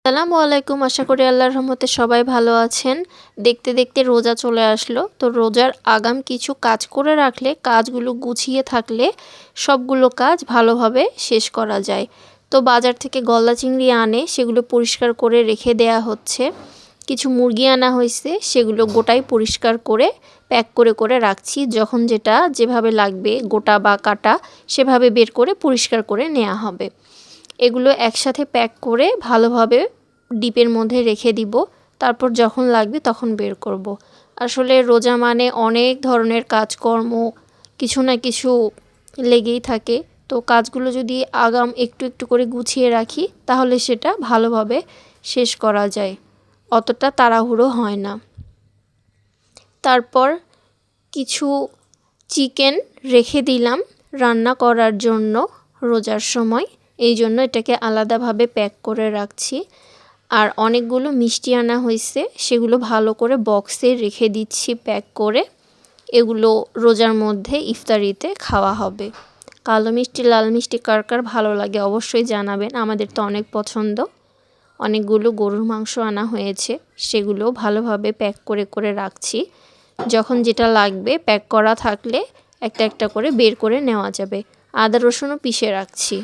আসসালামু আলাইকুম। আশা করি আল্লাহর রহমতে সবাই ভালো আছেন। দেখতে দেখতে রোজা চলে আসলো। তো রোজার আগাম কিছু কাজ করে রাখলে, কাজগুলো গুছিয়ে থাকলে সবগুলো কাজ ভালোভাবে শেষ করা যায়। তো বাজার থেকে গলদা চিংড়ি আনে সেগুলো পরিষ্কার করে রেখে দেয়া হচ্ছে। কিছু মুরগি আনা হয়েছে, সেগুলো গোটাই পরিষ্কার করে প্যাক করে করে রাখছি। যখন যেটা যেভাবে লাগবে গোটা বা কাটা সেভাবে বের করে পরিষ্কার করে নেওয়া হবে। এগুলো একসাথে প্যাক করে ভালোভাবে ডিপের মধ্যে রেখে দিব। তারপর যখন লাগবে তখন বের করব। আসলে রোজা মানে অনেক ধরনের কাজকর্ম, কিছু না কিছু লেগেই থাকে। তো কাজগুলো যদি আগাম একটু একটু করে গুছিয়ে রাখি তাহলে সেটা ভালোভাবে শেষ করা যায়, অতটা তাড়াহুড়ো হয় না। তারপর কিছু চিকেন রেখে দিলাম রান্না করার জন্য রোজার সময়, এই জন্য এটাকে আলাদাভাবে প্যাক করে রাখছি। আর অনেকগুলো মিষ্টি আনা হয়েছে, সেগুলো ভালো করে বক্সে রেখে দিচ্ছি প্যাক করে। এগুলো রোজার মধ্যে ইফতারিতে খাওয়া হবে। কালো মিষ্টি, লাল মিষ্টি কার কার ভালো লাগে অবশ্যই জানাবেন, আমাদের তো অনেক পছন্দ। অনেকগুলো গরুর মাংস আনা হয়েছে, সেগুলো ভালোভাবে প্যাক করে করে রাখছি। যখন যেটা লাগবে প্যাক করা থাকলে একটা একটা করে বের করে নেওয়া যাবে। আদা রসুনও পিষে রাখছি।